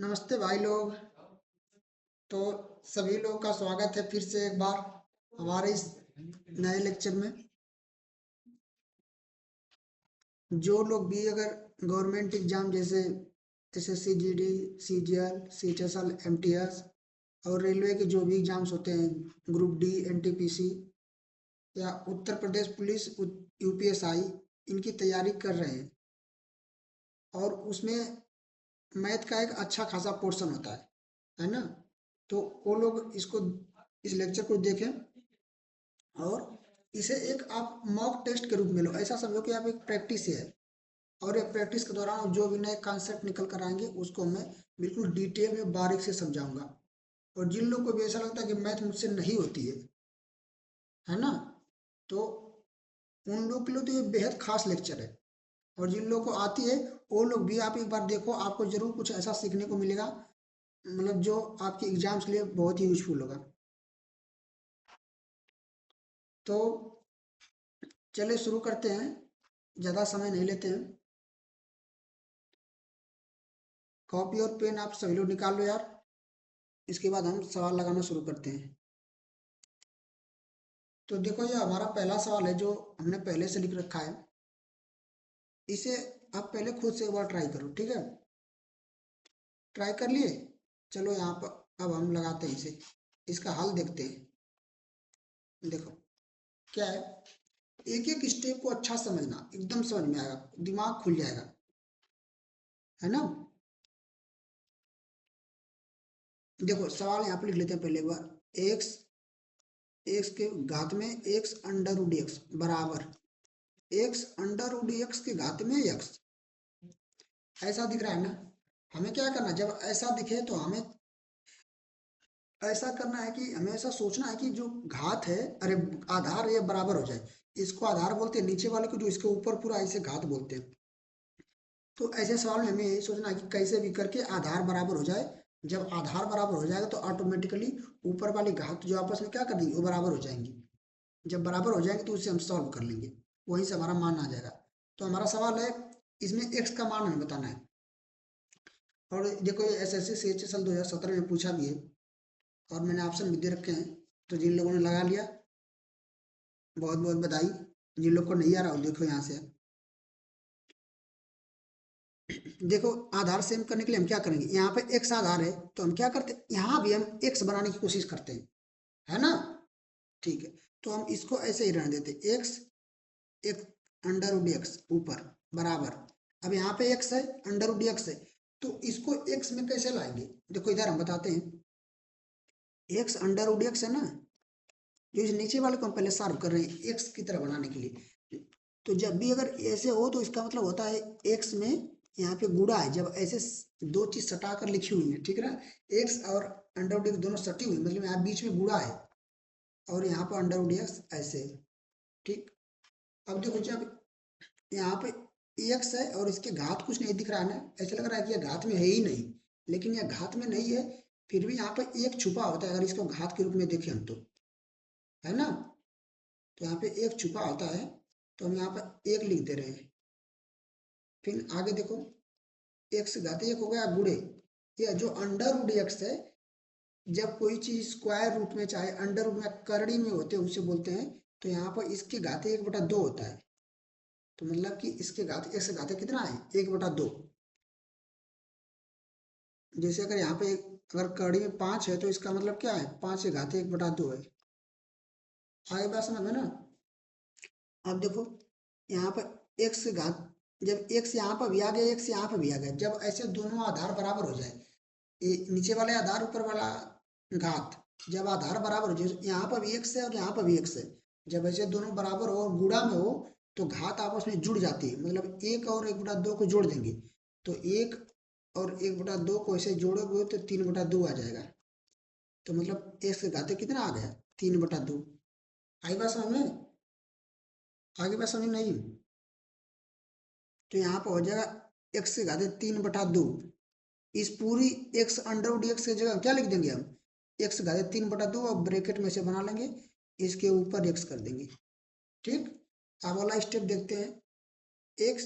नमस्ते भाई लोग। तो सभी लोग का स्वागत है फिर से एक बार हमारे इस नए लेक्चर में। जो लोग भी अगर गवर्नमेंट एग्जाम जैसे SSC GD, CGL, CHSL, MTS और रेलवे के जो भी एग्जाम्स होते हैं, ग्रुप डी, एनटीपीसी या उत्तर प्रदेश पुलिस, यूपीएसआई, इनकी तैयारी कर रहे हैं और उसमें मैथ का एक अच्छा खासा पोर्शन होता है ना। तो वो लोग इसको, इस लेक्चर को देखें और इसे एक आप मॉक टेस्ट के रूप में लो। ऐसा समझो कि आप एक प्रैक्टिस है और एक प्रैक्टिस के दौरान जो भी नए कॉन्सेप्ट निकल कर आएंगे उसको मैं बिल्कुल डिटेल में बारीक से समझाऊंगा। और जिन लोगों को भी ऐसा लगता है कि मैथ मुझसे नहीं होती है ना, तो उन लोग के लिए तो ये बेहद खास लेक्चर है। और जिन लोगों को आती है वो लोग भी आप एक बार देखो, आपको जरूर कुछ ऐसा सीखने को मिलेगा, मतलब जो आपके एग्जाम्स के लिए बहुत ही यूजफुल होगा। तो चलिए शुरू करते हैं, ज़्यादा समय नहीं लेते हैं। कॉपी और पेन आप सभी लोग निकाल लो यार। इसके बाद हम सवाल लगाना शुरू करते हैं। तो देखो, ये हमारा पहला सवाल है जो हमने पहले से लिख रखा है। इसे आप पहले खुद से एक बार ट्राई करो, ठीक है। ट्राई कर लिए? चलो यहाँ पर अब हम लगाते हैं इसे, इसका हल देखते हैं। देखो क्या है, एक एक स्टेप को अच्छा समझना, एकदम समझ में आएगा, दिमाग खुल जाएगा, है ना। देखो सवाल यहाँ पे लिख लेते हैं पहले एक बार। एक्स, एक्स के घात में एक्स अंडर रूट एक्स बराबर एक्स अंडर रूट एक्स के घात में एक्स। ऐसा दिख रहा है ना। हमें क्या करना है, जब ऐसा दिखे तो हमें ऐसा करना है कि हमें ऐसा सोचना है कि जो घात है, अरे आधार ये बराबर हो जाए। इसको आधार बोलते हैं, नीचे वाले को जो इसके ऊपर पूरा ऐसे घात बोलते हैं। तो ऐसे सवाल में हमें यही सोचना है कि कैसे भी करके आधार बराबर हो जाए। जब आधार बराबर हो जाएगा तो ऑटोमेटिकली ऊपर वाली घात जो आपस में क्या कर देंगी, वो बराबर हो जाएंगी। जब बराबर हो जाएंगे तो उससे हम सॉल्व कर लेंगे, वहीं से हमारा मान आ जाएगा। तो हमारा सवाल है, इसमें एक्स का मान हमें बताना है। और देखो ये एसएससी सीएचएसएल 2017 में पूछा भी है और मैंने ऑप्शन भी दे रखे हैं। तो जिन लोगों ने लगा लिया बहुत बहुत बधाई। जिन लोग को नहीं आ रहा हो देखो यहाँ से। देखो आधार सेम करने के लिए हम क्या करेंगे, यहाँ पे एक्स आधार है तो हम क्या करते हैं, यहाँ भी हम एक्स बनाने की कोशिश करते हैं, है ना। ठीक है, तो हम इसको ऐसे ही रहने देते, एक्स एक अंडर रूट एक्स ऊपर बराबर। अब यहाँ पे एक्स है, अंडर रूट एक्स है, तो इसको एक्स में कैसे लाएंगे। देखो इधर हम बताते हैं, एक्स अंडर रूट एक्स है ना, जो इस नीचे वाले को हम पहले सॉल्व कर रहे हैं एक्स की तरह बनाने के लिए। तो जब भी अगर ऐसे हो तो इसका मतलब होता है एक्स में यहाँ पे गुणा है। जब ऐसे दो चीज सटा कर लिखी हुई है, ठीक है ना, एक्स और अंडर रूट एक्स दोनों सटी हुई, मतलब यहाँ बीच में गुणा है और यहाँ पर अंडर रूट एक्स ऐसे है, ठीक। अब देखो जब यहाँ पे एक्स है और इसके घात कुछ नहीं दिख रहा है ना, ऐसा लग रहा है कि यह घात में है ही नहीं, लेकिन यह घात में नहीं है। फिर भी यहाँ पर एक छुपा होता है, अगर इसको घात के रूप में देखें हम तो, है ना। तो यहाँ पे एक छुपा होता है, तो हम यहाँ पर एक लिख दे रहे हैं। फिर आगे देखो, एक्स घात एक हो गया गुणे, ये जो अंडर रूट एक्स है, जब कोई चीज स्क्वायर रूट में चाहे अंडर रूट में करड़ी में होते हैं उसे बोलते हैं। तो यहाँ पर इसके घाते 1/2 होता है। तो मतलब कि इसके घात एक्स घाते कितना है, 1/2। जैसे अगर यहाँ पे अगर कड़ी में 5 है तो इसका मतलब क्या है, 5 के घाते 1/2 है। आगे बात समझ में ना। अब देखो यहाँ पर एक्स के घात, जब एक्स यहाँ पर भी आ गया, एक्स यहाँ पर भी आ गया, जब ऐसे दोनों आधार बराबर हो जाए, ये नीचे वाले आधार ऊपर वाला घात, जब आधार बराबर हो जाए, यहाँ पर भी एक्स है और यहाँ पर भी एक्स है, जब ऐसे दोनों बराबर हो और गुणा में हो तो घात आपस में जुड़ जाती है, मतलब एक और 1/2 को जोड़ देंगे। तो एक और 1/2 को ऐसे जोड़ोगे तो 3/2 आ जाएगा। तो मतलब एक्स के घाते कितना आ गया, 3/2। आई बात समझ में, आगे बात समझ नहीं। तो यहाँ पर हो जाएगा एक्स के घाते 3/2। इस पूरी एक्स अंडर रूट एक्स की जगह क्या लिख देंगे हम, एक्स घाते 3/2 और ब्रैकेट में से बना लेंगे, इसके ऊपर एक्स कर देंगे, ठीक। अब वाला स्टेप देखते हैं। एक्स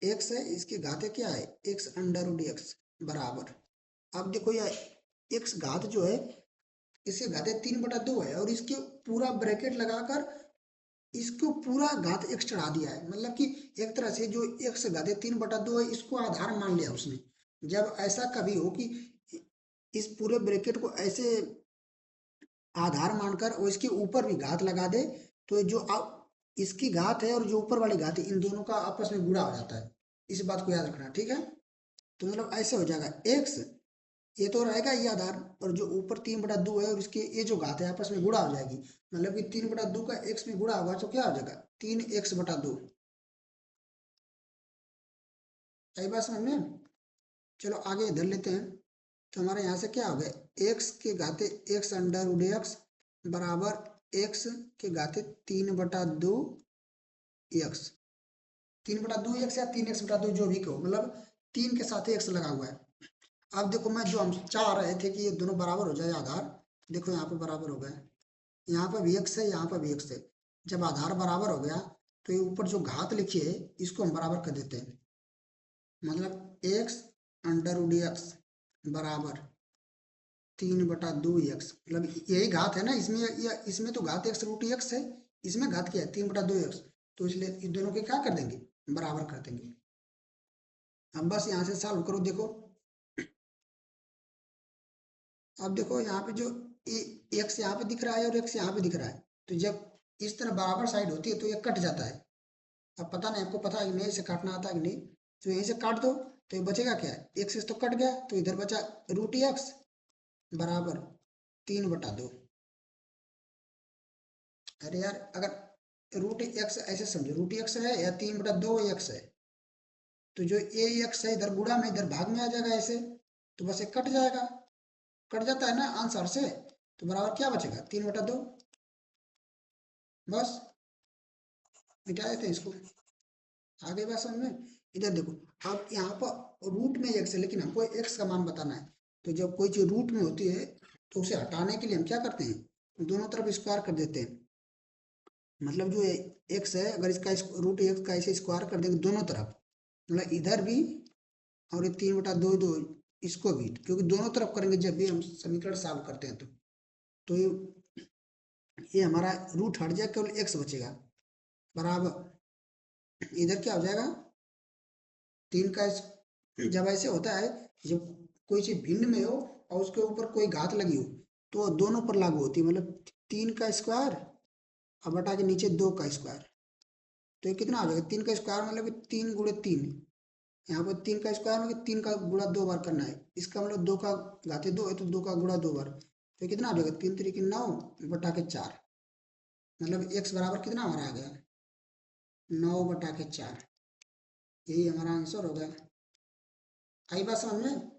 एक्स है, इसकी घाते क्या है एक्स अंडर रूट एक्स बराबर। अब देखो यह एक्स घात जो है इसके घाते 3/2 है और इसके पूरा ब्रैकेट लगाकर इसको पूरा घात एक्स चढ़ा दिया है, मतलब कि एक तरह से जो एक्स घाते 3/2 है इसको आधार मान लिया उसने। जब ऐसा कभी हो कि इस पूरे ब्रैकेट को ऐसे आधार मानकर और इसके ऊपर भी घात लगा दे, तो जो इसकी घात है और जो ऊपर वाली घात है इन दोनों का आपस में गुणा हो जाता है। इस बात को याद रखना, ठीक है। तो मतलब ऐसे हो जाएगा एक्स, ये तो रहेगा ये आधार, और जो ऊपर 3/2 है और इसके ये जो घात है आपस में गुणा हो जाएगी, मतलब कि 3/2 का एक्स में गुणा होगा तो क्या हो जाएगा 3x/2। सही बात समझ में। चलो आगे इधर लेते हैं। तो हमारे यहाँ से क्या हो गया एक्स के घाते एक्स अंडर रूट एक्स बराबर एक्स के घाते 3/2 एक्स। 3/2 एक्स या 3x/2 जो भी कहो, मतलब 3 के साथ एक्स लगा हुआ है। अब देखो मैं जो हम चाह रहे थे कि ये दोनों बराबर हो जाए आधार, देखो यहाँ पे बराबर हो गए, यहाँ पर भी एक्स है यहाँ पर भी एक्स है। जब आधार बराबर हो गया तो ये ऊपर जो घात लिखी है इसको हम बराबर कर देते हैं, मतलब एक्स अंडर रूट एक्स बराबर 3/2 एक्स, मतलब यही घात है ना इसमें, या इसमें तो घात एक्स रूट एक्स है, इसमें घात क्या है 3/2 एक्स, तो इसलिए इन दोनों के क्या कर देंगे बराबर कर देंगे। अब बस यहाँ से सॉल्व करो, देखो अब देखो यहाँ पे जो एक्स यहाँ पे दिख रहा है और एक्स यहाँ पे दिख रहा है, तो जब इस तरह बराबर साइड होती है तो ये कट जाता है। अब पता नहीं आपको पता है कि नहीं इसे काटना आता है कि नहीं, तो यहीं से काट दो तो ये बचेगा क्या है एक्स तो कट गया, तो इधर बचा रूट एक्स बराबर 3/2। अरे यार अगर रूट एक्स ऐसे समझो रूट एक्स है या 3/2 एक्स है, तो जो ए एक्स है इधर गुणा में इधर भाग में आ जाएगा ऐसे, तो बस ये कट जाएगा, कट जाता है ना आंसर से, तो बराबर क्या बचेगा 3/2। बस मिटा देते हैं इसको, आगे बात समझ में। इधर देखो अब यहाँ पर रूट में एक्स है लेकिन हमको एक्स का मान बताना है, तो जब कोई चीज रूट में होती है तो उसे हटाने के लिए हम क्या करते हैं दोनों तरफ स्क्वायर कर देते हैं, मतलब जो एक्स है अगर इसका रूट एक्स का ऐसे स्क्वायर कर देंगे दोनों तरफ, मतलब इधर भी और ये 3/2 इसको भी, क्योंकि दोनों तरफ करेंगे जब भी हम समीकरण सॉल्व करते हैं तो ये हमारा रूट हट जाए केवल एक्स बचेगा बराबर इधर क्या हो जाएगा 3 का जब ऐसे होता है जब कोई चीज भिन्न में हो और उसके ऊपर कोई घात लगी हो तो दोनों पर लागू होती है, मतलब 3 का स्क्वायर और बटा के नीचे 2 का स्क्वायर, तो ये कितना आ जाएगा 3 का स्क्वायर मतलब 3 × 3, यहाँ पर 3 का स्क्वायर में 3 का गुणा 2 बार करना है, इसका मतलब 2 का घाते 2 है तो 2 का गुणा 2 बार, तो कितना आ जाएगा 3×3 = 9 बटा के 4, मतलब एक्स बराबर कितना हमारा आ गया 9/4। यही हमारा आंसर होगा। आई बात समझ में।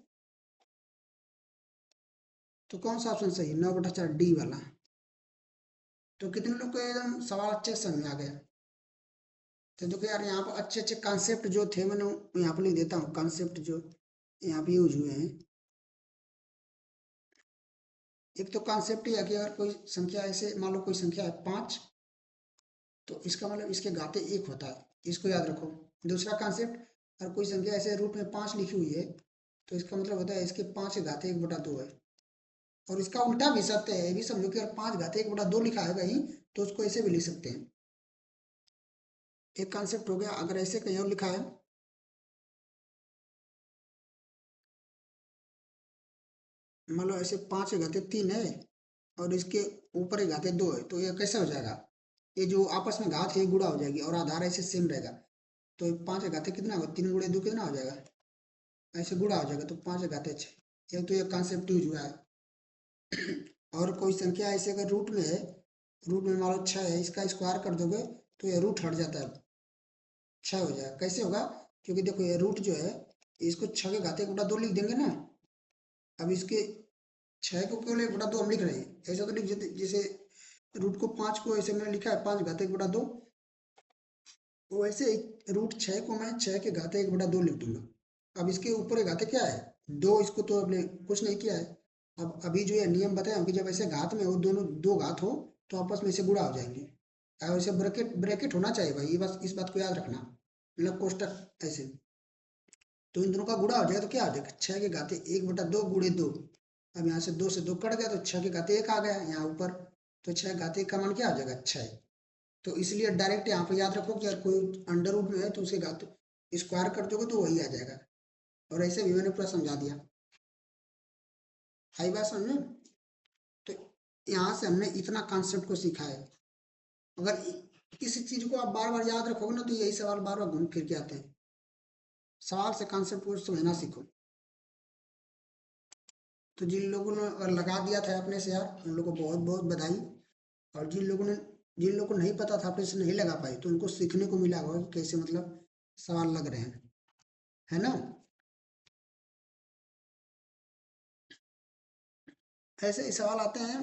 तो कौन सा ऑप्शन सही है 9/4 डी वाला। तो कितने लोग को एकदम सवाल अच्छे से समझ में आ गया। तो देखो यार यहाँ पर अच्छे अच्छे कॉन्सेप्ट जो थे मैंने यहाँ पर लिख देता हूँ, कॉन्सेप्ट जो यहाँ पे यूज हुए हैं। एक तो कॉन्सेप्ट ये है कि अगर कोई संख्या ऐसे मान लो कोई संख्या है 5, तो इसका मतलब इसके घाते 1 होता है, इसको याद रखो। दूसरा कॉन्सेप्ट अगर कोई संख्या ऐसे रूट में 5 लिखी हुई है तो इसका मतलब होता है इसके 5 के घाते 1/2 है, और इसका उल्टा भी सत्य है, ये भी समझो कि अगर 5 घाते 1/2 लिखा है कहीं तो उसको ऐसे भी लिख सकते हैं। एक कॉन्सेप्ट हो गया, अगर ऐसे कहीं और लिखा है मान लो ऐसे 5 के घाते 3 है और इसके ऊपर एक घाते 2 है, तो ये कैसे हो जाएगा ये जो आपस में घात है गुणा हो जाएगी और आधार ऐसे सेम रहेगा, तो 5 के घाते कितना होगा 3 × 2 कितना हो जाएगा ऐसे गुणा हो जाएगा, तो 5 के घाते 6। एक तो ये कॉन्सेप्ट यूज हुआ है। और कोई संख्या ऐसे अगर रूट में है, रूट में मान लो 6 है, इसका स्क्वायर कर दोगे तो ये रूट हट जाता है 6 हो जाएगा। कैसे होगा क्योंकि देखो ये रूट जो है इसको 6 के घाते 1/2 लिख देंगे ना, अब इसके 6 को केवल 1/2 हम लिख रहे हैं, ऐसा तो लिख देते जैसे रूट को 5 को ऐसे मैंने लिखा है 5 घाते 1/2, वो ऐसे रूट 6 को मैं 6 के घाते 1/2 लिख दूंगा। अब इसके ऊपर एक घाते क्या है 2, इसको तो आपने कुछ नहीं किया है। अब अभी जो ये नियम बताया कि जब ऐसे घात में हो दोनों 2 घात हो तो आपस में ऐसे गुणा हो जाएंगे, और ऐसे ब्रैकेट ब्रैकेट होना चाहिए भाई, ये बस इस बात को याद रखना। मतलब कोष्टक ऐसे, तो इन दोनों का गुणा हो जाएगा तो क्या हो जाएगा, 6 के घाते 1/2 गुणे 2। अब यहाँ से 2 से 2 कट गया तो 6 के घाते 1 आ गया यहाँ ऊपर, तो 6 के घाते 1 का मान क्या आ जाएगा, 6। तो इसलिए डायरेक्ट यहाँ पे याद रखो कि अगर कोई अंडर रूट में है तो उसे घात स्क्वायर कर दोगे तो वही आ जाएगा। और ऐसे भी मैंने पूरा समझा दिया, आई बात समझ में। तो यहाँ से हमने इतना कॉन्सेप्ट को सीखा है। अगर किसी चीज को आप बार बार याद रखोगे ना तो यही सवाल बार बार घूम फिर के आते हैं। सवाल से कॉन्सेप्ट को समझना सीखो। तो जिन लोगों ने अगर लगा दिया था अपने से यार, उन लोगों को बहुत बहुत बधाई। और जिन लोगों को नहीं पता था, अपने से नहीं लगा पाए, तो उनको सीखने को मिला होगा कि कैसे मतलब सवाल लग रहे हैं, है ना। ऐसे ही सवाल आते हैं।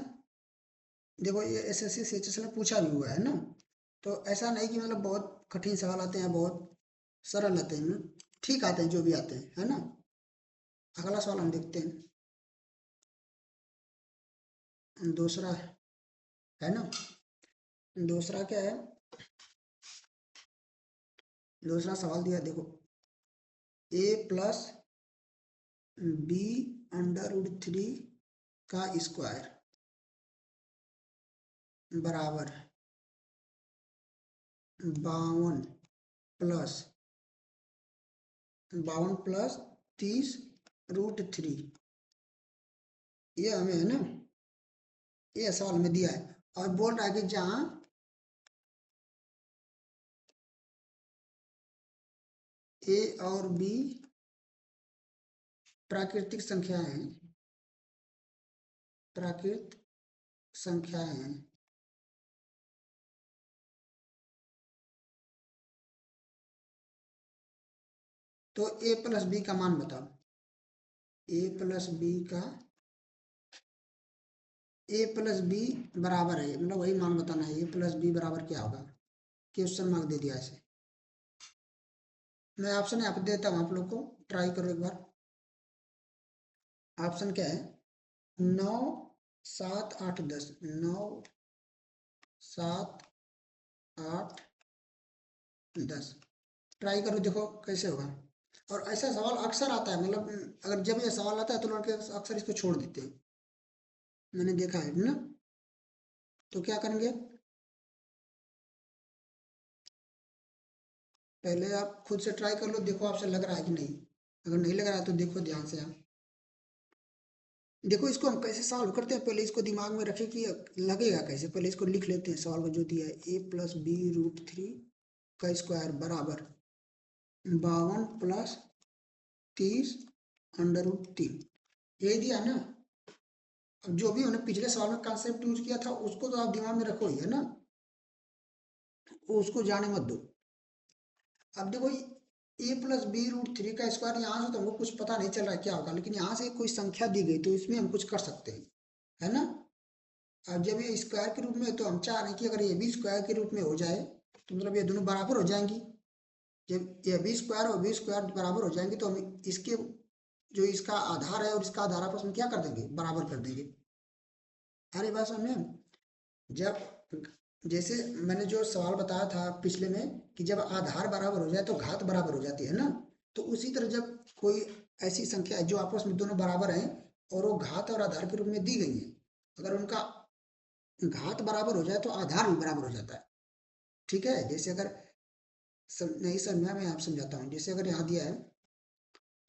देखो ये एसएससी सीएचएस में पूछा भी हुआ है ना। तो ऐसा नहीं कि मतलब बहुत कठिन सवाल आते हैं, बहुत सरल आते हैं, ठीक आते हैं जो भी आते हैं, है ना। अगला सवाल हम देखते हैं। दूसरा है ना, दूसरा क्या है, दूसरा सवाल दिया देखो, a+b√3 का स्क्वायर बराबर 52 प्लस 30√3। ये हमें है ना, ये सवाल में दिया है। और बोल रहा है कि जहाँ ए और बी प्राकृतिक संख्याएं हैं, प्राकृत संख्याएं हैं, तो a+b का मान बताओ। a+b का a+b बराबर है, मतलब वही मान बताना है। a+b बराबर क्या होगा, क्वेश्चन मार्क दे दिया ऐसे। मैं ऑप्शन यहाँ पे देता हूँ, आप लोग को ट्राई करो एक बार। ऑप्शन क्या है, 9 7 8 10, 9 7 8 10। ट्राई करो, देखो कैसे होगा। और ऐसा सवाल अक्सर आता है, मतलब अगर जब ये सवाल आता है तो लड़के अक्सर इसको छोड़ देते हैं, मैंने देखा है ना। तो क्या करेंगे, पहले आप खुद से ट्राई कर लो, देखो आपसे लग रहा है कि नहीं। अगर नहीं लग रहा है तो देखो ध्यान से आप। देखो इसको हम कैसे सॉल्व करते हैं, पहले इसको दिमाग में रखें कि लगेगा कैसे। पहले इसको लिख लेते हैं, सवाल को जो दिया है, a+b√3 का स्क्वायर बराबर 52 + 30√3, यही दिया ना। अब जो भी हमने पिछले सवाल में कॉन्सेप्ट यूज किया था उसको तो आप दिमाग में रखो ही, है ना, उसको जाने मत दो। अब देखो a+b√3 का स्क्वायर, यहाँ से तो हमको कुछ पता नहीं चल रहा है क्या होगा, लेकिन यहाँ से कोई संख्या दी गई तो इसमें हम कुछ कर सकते हैं, है ना। और जब ये स्क्वायर के रूप में है, तो हम चाह रहे हैं कि अगर ये भी स्क्वायर के रूप में हो जाए तो मतलब ये दोनों बराबर हो जाएंगी। जब ये बी स्क्वायर और बी स्क्वायर बराबर हो जाएंगे तो हम इसके जो इसका आधार है और इसका आधार आपस में क्या कर देंगे, बराबर कर देंगे। अरे बात समझ में। जब जैसे मैंने जो सवाल बताया था पिछले में कि जब आधार बराबर हो जाए तो घात बराबर हो जाती है ना। तो उसी तरह जब कोई ऐसी संख्या है जो आपस में दोनों बराबर हैं और वो घात और आधार के रूप में दी गई है, अगर उनका घात बराबर हो जाए तो आधार भी बराबर हो जाता है। ठीक है, जैसे अगर नहीं समझा, मैं आप समझाता हूँ। जैसे अगर यहाँ दिया है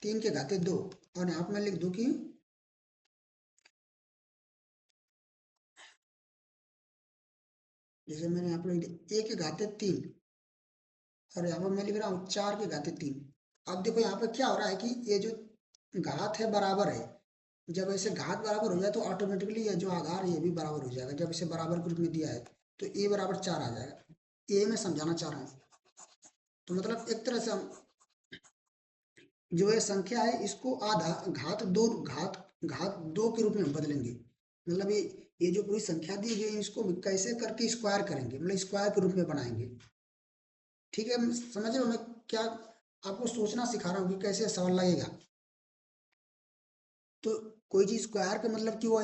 3 के घाते 2, और यहाँ पे मैं लिख दूँ कि जैसे मैंने यहाँ पे लिख दिया 1 के घाते 3, और यहाँ पर मैं लिख रहा हूँ 4 के घाते 3। अब देखो यहाँ पे क्या हो रहा है कि ये जो घात है बराबर है, जब ऐसे घात बराबर हो जाए तो ऑटोमेटिकली ये जो आधार है ये भी बराबर हो जाएगा। जब इसे बराबर के रूप में दिया है तो a = 4 आ जाएगा। ये मैं समझाना चाह रहा हूँ। तो मतलब एक तरह से हम जो ये संख्या है इसको आधा घात 2 के रूप में हम बदलेंगे। मतलब ये जो पूरी संख्या दी गई है इसको कैसे करके स्क्वायर करेंगे, मतलब स्क्वायर के रूप में बनाएंगे। ठीक है, समझ रहे हो मैं क्या आपको सोचना सिखा रहा हूँ कि कैसे सवाल लगेगा। तो कोई चीज स्क्वायर का मतलब कि वो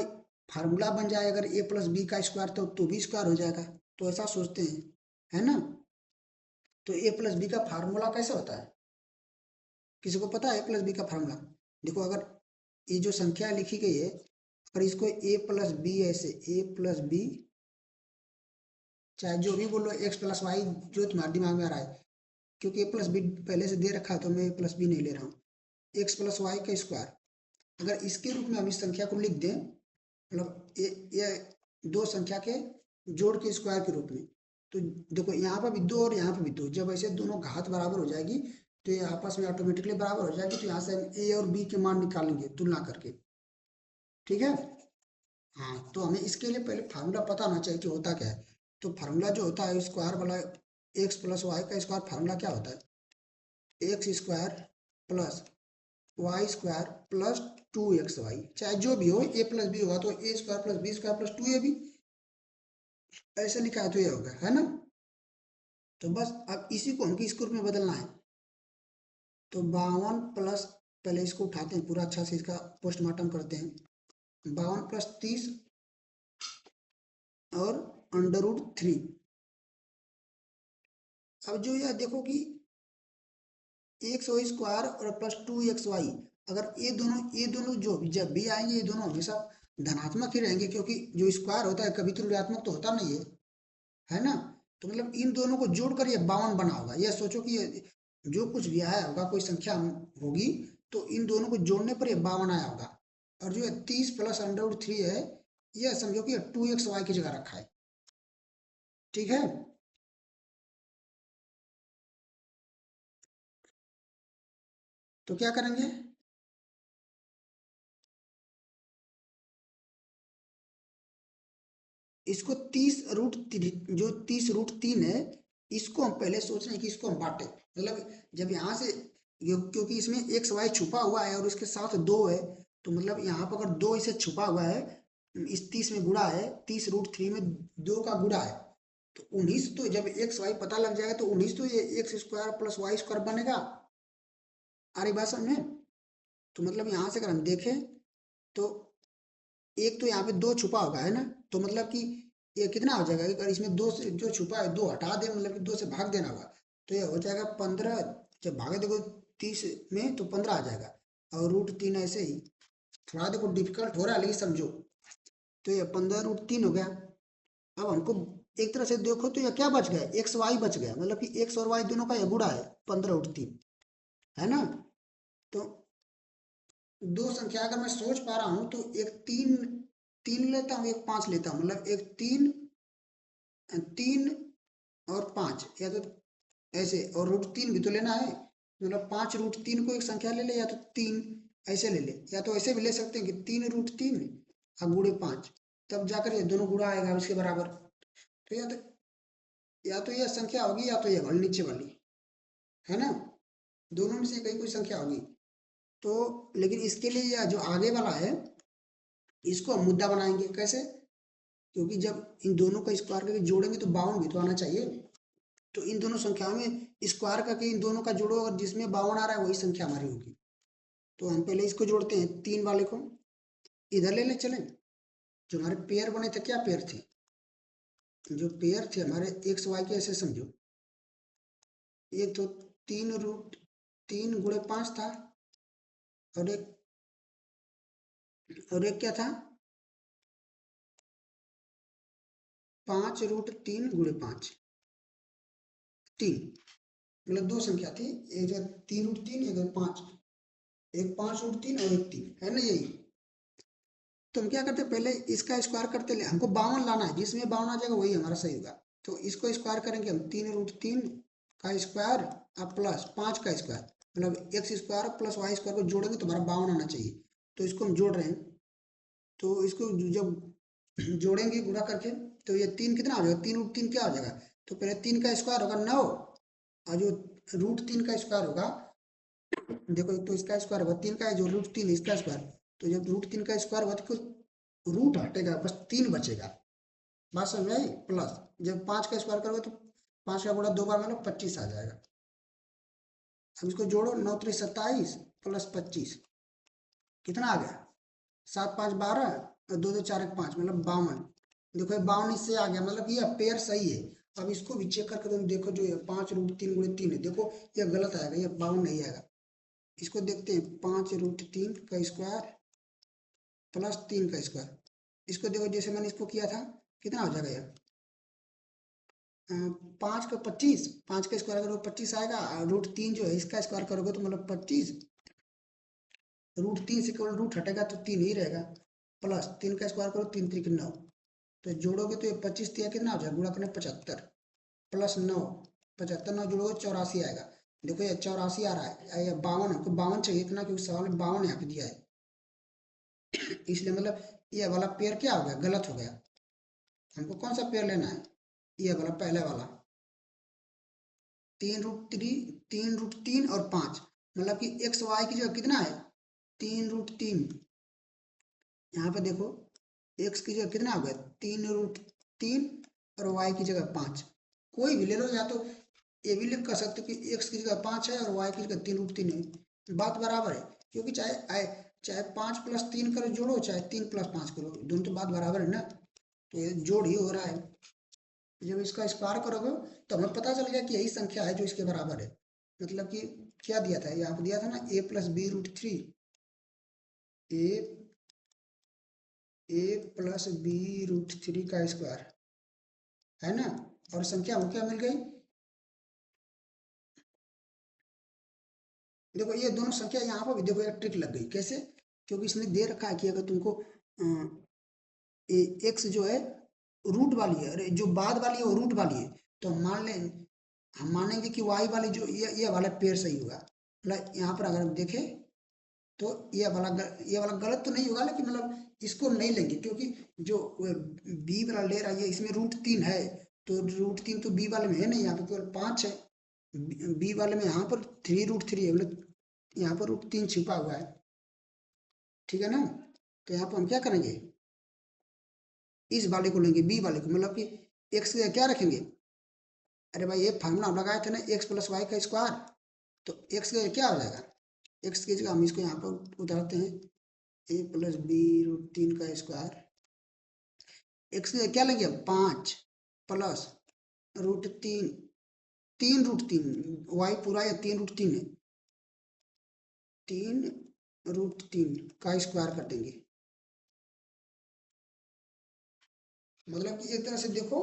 फार्मूला बन जाए, अगर a+b का स्क्वायर तो भी स्क्वायर हो जाएगा, तो ऐसा सोचते हैं, है ना। तो ए प्लस बी का फार्मूला कैसे होता है, किसी को पता है ए प्लस बी का फार्मूला? देखो अगर ये जो संख्या लिखी गई है, अगर इसको ए प्लस बी ऐसे ए प्लस बी, चाहे जो भी बोलो एक्स प्लस वाई जो तुम्हारे दिमाग में आ रहा है, क्योंकि ए प्लस बी पहले से दे रखा है तो मैं ए प्लस बी नहीं ले रहा हूँ। एक्स प्लस वाई का स्क्वायर, अगर इसके रूप में हम इस संख्या को लिख दें, मतलब ये दो संख्या के जोड़ के स्क्वायर के रूप में, तो देखो यहाँ पर भी दो और यहाँ पर भी दो, जब ऐसे दोनों घात बराबर हो जाएगी तो ये आपस में ऑटोमेटिकली बराबर हो जाएगी। तो यहाँ से हम ए और बी के मान निकालेंगे तुलना करके, ठीक है। हाँ, तो हमें इसके लिए पहले फार्मूला पता होना चाहिए कि होता क्या है। तो फार्मूला जो होता है स्क्वायर वाला, एक्स प्लस वाई का स्क्वायर फार्मूला क्या होता है, x square plus y square plus 2xy, चाहे जो भी हो, ए प्लस बी होगा तो A square plus B square plus 2ab, ऐसे लिखा है तो ये होगा, है ना। तो बस अब इसी को हमको इसके रूप में बदलना है। तो 52 प्लस, पहले इसको उठाते हैं पूरा अच्छा से, इसका पोस्टमार्टम करते हैं। 52 प्लस 30 और √3। अब जो यह देखो कि एक्स वाई स्क्वायर और प्लस 2xy, अगर ये दोनों जो जब भी आएंगे ये दोनों हमेशा धनात्मक ही रहेंगे, क्योंकि जो स्क्वायर होता है कभी तो ऋणात्मक तो होता नहीं है ना। तो मतलब इन दोनों को जोड़कर ये 52 बना होगा। यह सोचो कि ये जो कुछ भी आया होगा, कोई संख्या होगी, तो इन दोनों को जोड़ने पर ये 52 आया होगा। और जो 30 प्लस √3 है, यह समझो कि 2xy की जगह रखा है, ठीक है। तो क्या करेंगे, इसको 30√3, जो 30√3 है, इसको हम पहले सोच रहे हैं कि इसको हम बांटे, मतलब जब यहाँ से क्योंकि इसमें एक्स वाई छुपा हुआ है और इसके साथ 2 है, तो मतलब यहाँ पर अगर 2 इसे छुपा हुआ है, इस 30 में गुणा है, 30√3 में 2 का गुणा है, तो 19, तो जब एक्स वाई पता लग जाएगा तो 19 तो ये x square plus y square बनेगा। आ रही बात समझे? तो मतलब यहाँ से अगर हम देखें तो एक तो यहाँ पे 2 छुपा होगा, है ना। तो मतलब कि ये कितना हो जाएगा, अगर इसमें 2 से जो छुपा है 2 हटा दे, मतलब कि 2 से भाग देना होगा, तो ये हो जाएगा 15। जब भागे देखो 30 में तो 15 आ जाएगा, और √3 ऐसे ही। थोड़ा देखो डिफिकल्ट हो रहा है लेकिन समझो। तो ये 15√3 हो गया। अब हमको एक तरह से देखो तो ये क्या बच गया, एक्स वाई बच गया, मतलब कि एक्स और वाई दोनों का ये गुणा है 15√3, है ना। तो दो संख्या अगर मैं सोच पा रहा हूँ तो एक 3 लेता हूँ, एक 5 लेता हूँ, मतलब एक 3 और 5, या तो ऐसे, और √3 भी तो लेना है, मतलब 5√3 को एक संख्या ले ले, या तो 3 ऐसे ले ले, या तो ऐसे भी ले सकते हैं कि 3√3 और गुणे 5, तब जाकर ये दोनों गुणा आएगा उसके बराबर। तो या तो यह संख्या होगी, या तो ये वाली नीचे वाली, है ना। दोनों में से कहीं कोई संख्या होगी। तो लेकिन इसके लिए यह जो आगे वाला है, इसको हम मुद्दा बनाएंगे कैसे, क्योंकि जब इन दोनों का स्क्वायर करके जोड़ेंगे तो 52 भी तो आना चाहिए। तो इन दोनों संख्याओं में स्क्वायर करके इन दोनों का जोड़ो, और जिसमें 52 आ रहा है वही संख्या हमारी होगी। तो हम पहले इसको जोड़ते हैं, 3 वाले को इधर ले ले चलें। जो हमारे पेयर बने थे, क्या पेयर थे, जो पेयर थे हमारे एक्स वाई के, ऐसे समझो। एक तो 3√3 गुणे 5 था, और एक क्या था, 5√3 गुणे 5, 3, मतलब दो संख्या थी, एक 3√3, एक 5, एक 5√3 और एक 3, है ना यही। तो हम क्या करते हैं, पहले इसका स्क्वायर करते ले, हमको 52 लाना है, जिसमें 52 आ जाएगा वही हमारा सही होगा। तो इसको स्क्वायर करेंगे हम, 3√3 का स्क्वायर और प्लस 5 का स्क्वायर, मतलब x square plus y square को जोड़ेंगे तो हमारा 52 आना चाहिए। तो इसको हम जोड़ रहे हैं, तो इसको जब जोड़ेंगे गुणा करके, तो ये 3 कितना हो जाएगा, 3√3 क्या हो जाएगा, तो पहले 3 का स्क्वायर होगा 9, और जो √3 का स्क्वायर होगा, देखो एक तो इसका स्क्वायर होगा 3 का, जो √3 इसका स्क्वायर, तो जब √3 का स्क्वायर होगा तो रूट हटेगा, बस 3 बचेगा। बात समझ में आई। प्लस जब 5 का स्क्वायर करोगे तो 5 का गुणा 2 बार मतलब 25 आ जाएगा। अब इसको जोड़ो, 9 3 27 प्लस 25 कितना आ गया, 7 5 12 और 2 2 4 1 5, मतलब 52। देखो ये 52 इससे आ गया, मतलब ये पेयर सही है। अब इसको भी चेक करके तुम देखो, जो 5√3 × 3 है, देखो ये गलत आएगा, ये 52 नहीं आएगा। इसको देखते हैं, 5√3 का स्क्वायर प्लस 3 का स्क्वायर। इसको देखो, जैसे मैंने इसको किया था, कितना हो जाएगा ये? 5 का 25, 5 का स्क्वायर करोगे 25 आएगा। √3 जो है इसका स्क्वायर करोगे तो मतलब 25, √3 से केवल रूट हटेगा तो 3 ही रहेगा, प्लस 3 का स्क्वायर करो, 3×3 = 9, तो जोड़ोगे तो ये 25 दिया कितना हो जाएगा, गुणा करना 75 प्लस 9, 75 9 जोड़ोगे 84 आएगा। देखो ये 84 आ रहा है, ये 52, हमको 52 चाहिए इतना, क्योंकि सवाल में 52 यहाँ पे दिया है। इसलिए मतलब ये वाला पेयर क्या हो गया, गलत हो गया। हमको कौन सा पेयर लेना है, ये वाला, पहले वाला। 3√3 और 5, मतलब कि एक्स वाई की जगह कितना है, 3√3। यहाँ पे देखो एक्स की जगह कितना हो गया, 3√3, और वाई की जगह 5। कोई भी ले लो, या तो ये भी लिख कर सकते हो कि एक्स की जगह 5 है और वाई की जगह 3√3 है, बात बराबर है। क्योंकि चाहे 5+3 करो जोड़ो, चाहे 3+5 करो, दोनों तो बात बराबर है ना। तो ये जोड़ ही हो रहा है। जब इसका स्क्वायर करोगे तो हमें पता चल गया कि यही संख्या है जो इसके बराबर है। मतलब कि क्या दिया था, यहाँ पे दिया था ना a+b√3, a+b√3 का स्क्वायर, है ना। और संख्या वो क्या मिल गई, देखो ये दोनों संख्या यहाँ पर भी देखो एक ट्रिक लग गई, कैसे? क्योंकि इसने दे रखा है कि अगर तुमको एक्स जो है रूट वाली है, अरे जो बाद वाली है वो रूट वाली है, तो हम मानेंगे कि वाई वाली जो ये वाला पेयर सही होगा। मतलब यहाँ पर अगर हम देखें तो ये वाला गलत तो नहीं होगा, लेकिन मतलब इसको हम नहीं लेंगे, क्योंकि जो बी वाला ले रहा है इसमें √3 है, तो √3 तो बी वाले में है नहीं, यहाँ पे केवल 5 है। बी वाले में यहाँ पर 3√3 है, मतलब यहाँ पर √3 छिपा हुआ है, ठीक है ना। तो यहाँ पर हम क्या करेंगे, इस वाले को लेंगे, बी वाले को, मतलब कि एक्स क्या रखेंगे, अरे भाई ये फार्मूला लगाए थे ना, x+y का स्क्वायर, तो एक्स का क्या हो जाएगा, एक्स की जगह हम इसको यहाँ पर उतारते हैं, a+b√3 का स्क्वायर, एक्स क्या लेंगे, 5 प्लस √3, 3√3, वाई पूरा या 3√3 है, 3√3 का स्क्वायर कर देंगे। मतलब कि एक तरह से देखो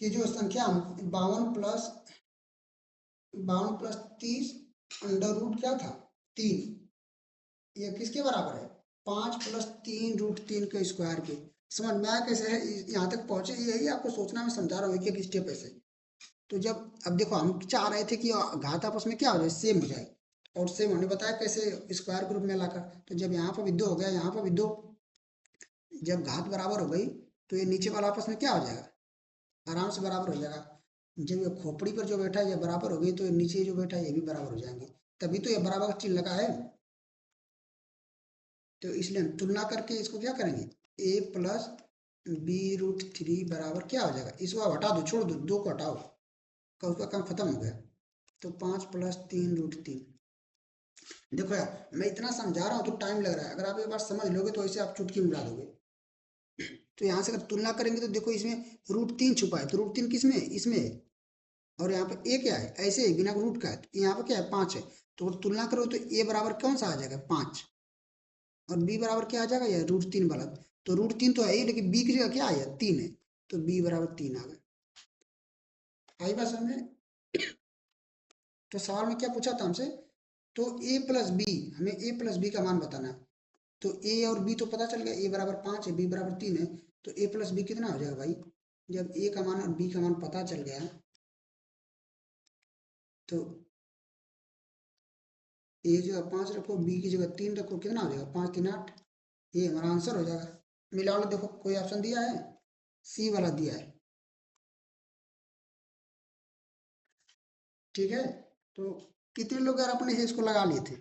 कि जो संख्या 52+30 अंडर रूट क्या था, 3, ये किसके बराबर है, 5+3√3 के स्क्वायर के। समझ में आया कैसे है, यहाँ तक पहुंचे, यही आपको सोचना, मैं समझा रहा हूँ एक एक स्टेप ऐसे। तो जब अब देखो हम चाह रहे थे कि घात आपस में क्या हो जाए, सेम हो जाए, और सेम होने बताया कैसे, स्क्वायर के रूप में लाकर। तो जब यहाँ पर भी 2 हो गया, यहाँ पर भी 2, जब घात बराबर हो गई तो ये नीचे वाला आपस में क्या हो जाएगा, आराम से बराबर हो जाएगा। जब ये खोपड़ी पर जो बैठा है ये बराबर हो गई, तो नीचे जो बैठा है ये भी बराबर हो जाएंगे, तभी तो ये बराबर का चिन्ह लगा है। तो इसलिए हम तुलना करके इसको क्या करेंगे, a+b√3 बराबर क्या हो जाएगा, इसको आप हटा दो, छोड़ दो, 2 को हटाओ, का उसका काम खत्म हो गया। तो 5+3√3, देखो यार मैं इतना समझा रहा हूँ तो टाइम लग रहा है, अगर आप एक बार समझ लोगे तो ऐसे आप चुटकी मिला दोगे। तो यहाँ से अगर तुलना करेंगे तो देखो इसमें √3 छुपा है, तो √3 किसमें है, इसमें है, और यहाँ पे ए क्या है, ऐसे ही बिना रूट का है, तो यहाँ पे क्या है, 5 है। तो तुलना करो तो ए बराबर कौन सा आ जाएगा, 5, और बी बराबर क्या आ जाएगा, ये √3 वाला। तो √3 तो है ही, लेकिन बी की जगह क्या आया, 3 है, तो बी बराबर 3 आ गया। आई बात समझ में? तो सवाल में क्या पूछा था हमसे, तो a+b, हमें a+b का मान बताना है। तो a और b तो पता चल गया, a बराबर 5 है, b बराबर 3 है, तो a+b कितना हो जाएगा भाई, जब a का मान और b का मान पता चल गया तो a की जगह 5 रखो, b की जगह 3 रखो, कितना हो जाएगा, 5×3 = 8, ये हमारा आंसर हो जाएगा। मिला लो, देखो कोई ऑप्शन दिया है, सी वाला दिया है, ठीक है। तो कितने लोग यार अपने इसको लगा लिए थे,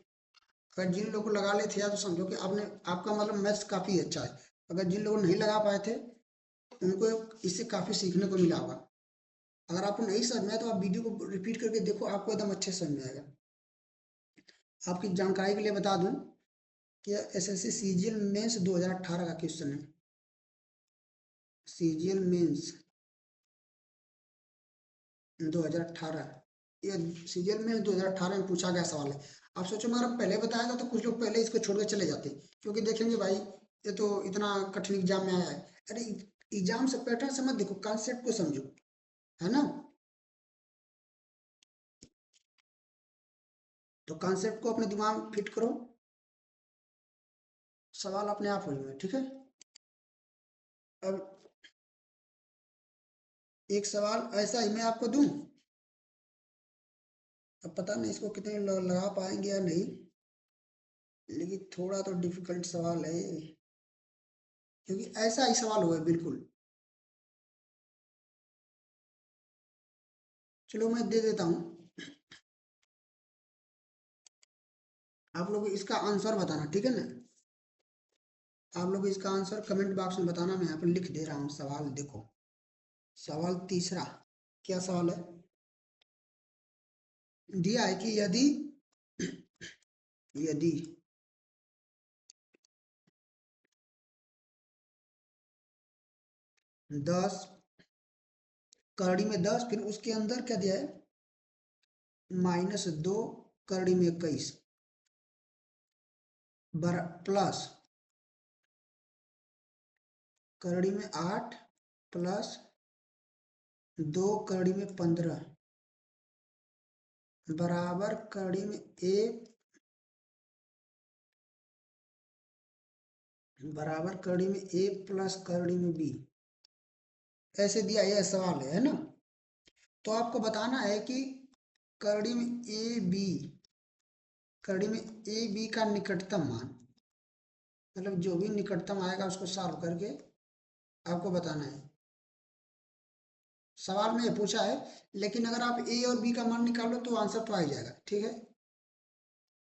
अगर जिन लोगों को लगा लिए थे यार, तो समझो कि आपने, आपका मतलब मैथ्स काफ़ी अच्छा है। अगर जिन लोगों नहीं लगा पाए थे उनको इससे काफ़ी सीखने को मिला होगा। अगर आपको नहीं समझ में आया तो आप वीडियो को रिपीट करके देखो, आपको एकदम अच्छे समझ में आएगा। आपकी जानकारी के लिए बता दूं कि एसएससी सीजीएल मेंस 2018 का क्वेश्चन है, सीजीएल मेंस 2018, ये सीरियल में 2018 में पूछा गया सवाल है। आप सोचो अगर आप पहले बताया था तो कुछ लोग पहले इसको छोड़ के चले जाते, क्योंकि देखेंगे भाई ये तो इतना कठिन एग्जाम में आया है। अरे एग्जाम से पैटर्न से मत देखो, कॉन्सेप्ट को समझो, है ना। तो कॉन्सेप्ट को अपने दिमाग में फिट करो, सवाल अपने आप हो जाएंगे, ठीक है। अब एक सवाल ऐसा ही मैं आपको दूं, अब पता नहीं इसको कितने लगा पाएंगे या नहीं, लेकिन थोड़ा तो डिफिकल्ट सवाल है, क्योंकि ऐसा ही सवाल हुआ है बिल्कुल। चलो मैं दे देता हूँ, आप लोग इसका आंसर बताना, ठीक है ना। आप लोग इसका आंसर कमेंट बॉक्स में बताना, मैं यहाँ पर लिख दे रहा हूँ सवाल, देखो। सवाल तीसरा, क्या सवाल है, दिया है कि यदि यदि 10 कड़ी में 10, फिर उसके अंदर क्या दिया है, -2 कड़ी में 21 प्लस कड़ी में 8 प्लस 2 कड़ी में 15 बराबर कड़ी में 1 बराबर कड़ी में 1 प्लस कड़ी में b, ऐसे दिया, यह सवाल है ना। तो आपको बताना है कि कड़ी में ए बी, कड़ी में ए बी का निकटतम मान, मतलब जो भी निकटतम आएगा उसको सॉल्व करके आपको बताना है। सवाल में ये पूछा है, लेकिन अगर आप ए और बी का मान निकालो तो आंसर तो आ ही जाएगा, ठीक है।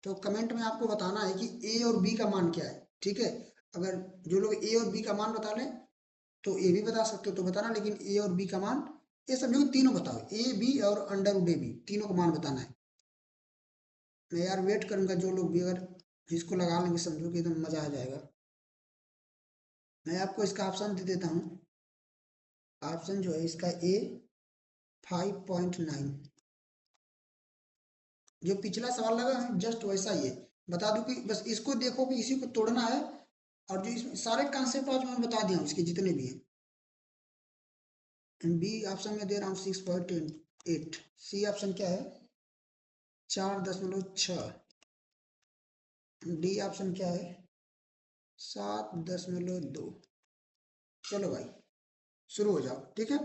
तो कमेंट में आपको बताना है कि ए और बी का मान क्या है, ठीक है। अगर जो लोग ए और बी का मान बता लें तो ए भी बता सकते हो तो बताना, लेकिन ए और बी का मान, ये समझो तीनों बताओ, ए बी और अंडर रूट ए बी, तीनों का मान बताना है। मैं यार वेट करूंगा, जो लोग भी अगर इसको लगा लेंगे समझो कि एकदम मजा आ जाएगा। मैं आपको इसका ऑप्शन दे देता हूँ, ऑप्शन जो है इसका ए 5.9, जो पिछला सवाल लगा है जस्ट वैसा ही है। बता दूं कि बस इसको देखो कि इसी को तोड़ना है, और जो इसमें सारे कॉन्सेप्ट आज मैंने बता दिया हूँ इसके जितने भी हैं। बी ऑप्शन में दे रहा हूँ 6.8, सी ऑप्शन क्या है 4.6, डी ऑप्शन क्या है 7.2। चलो भाई शुरू हो जाओ, ठीक है।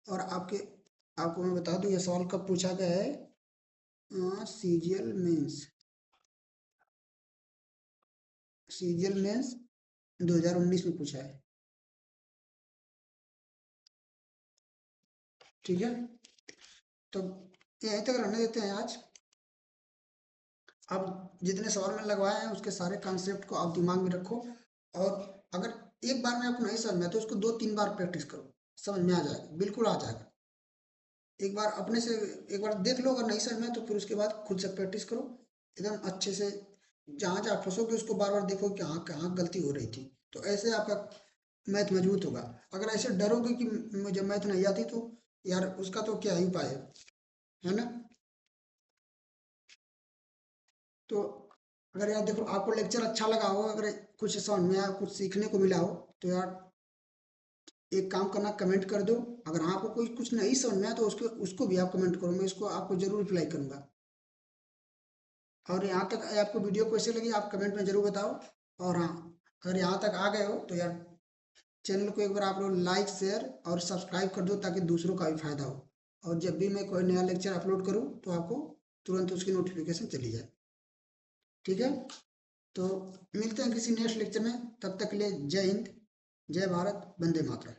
और आपको मैं बता दूं ये सवाल कब पूछा गया है, सीजीएल मेंस, सीजीएल मेंस 2019 में पूछा है, ठीक है। तो यहीं तक रहने देते हैं आज। अब जितने सवाल मैंने लगवाए हैं उसके सारे कॉन्सेप्ट को आप दिमाग में रखो, और अगर एक बार में आपको नहीं समझ में तो उसको 2-3 बार प्रैक्टिस करो, समझ में आ जाएगा, बिल्कुल आ जाएगा। एक बार अपने से एक बार देख लो, अगर नहीं समझ में तो फिर उसके बाद खुद से प्रैक्टिस करो एकदम अच्छे से, जहाँ जहाँ फंसोगे उसको बार बार देखो कि हाँ कहाँ गलती हो रही थी, तो ऐसे आपका मैथ मजबूत होगा। अगर ऐसे डरोगे कि मुझे मैथ नहीं आती तो यार उसका तो क्या ही उपाय है ना। तो अगर यार देखो आपको लेक्चर अच्छा लगा हो, अगर कुछ समझ में आया, कुछ सीखने को मिला हो, तो यार एक काम करना, कमेंट कर दो। अगर आपको कोई कुछ नहीं समझ में आया तो उसको उसको भी आप कमेंट करो, मैं इसको आपको जरूर रिप्लाई करूंगा। और यहाँ तक आपको वीडियो कैसे लगी आप कमेंट में जरूर बताओ। और हाँ, अगर यहाँ तक आ गए हो तो यार चैनल को एक बार आप लोग लाइक शेयर और सब्सक्राइब कर दो, ताकि दूसरों का भी फायदा हो, और जब भी मैं कोई नया लेक्चर अपलोड करूँ तो आपको तुरंत उसकी नोटिफिकेशन चली जाए, ठीक है। तो मिलते हैं किसी नेक्स्ट लेक्चर में, तब तक के लिए जय हिंद, जय भारत, वंदे मातरम।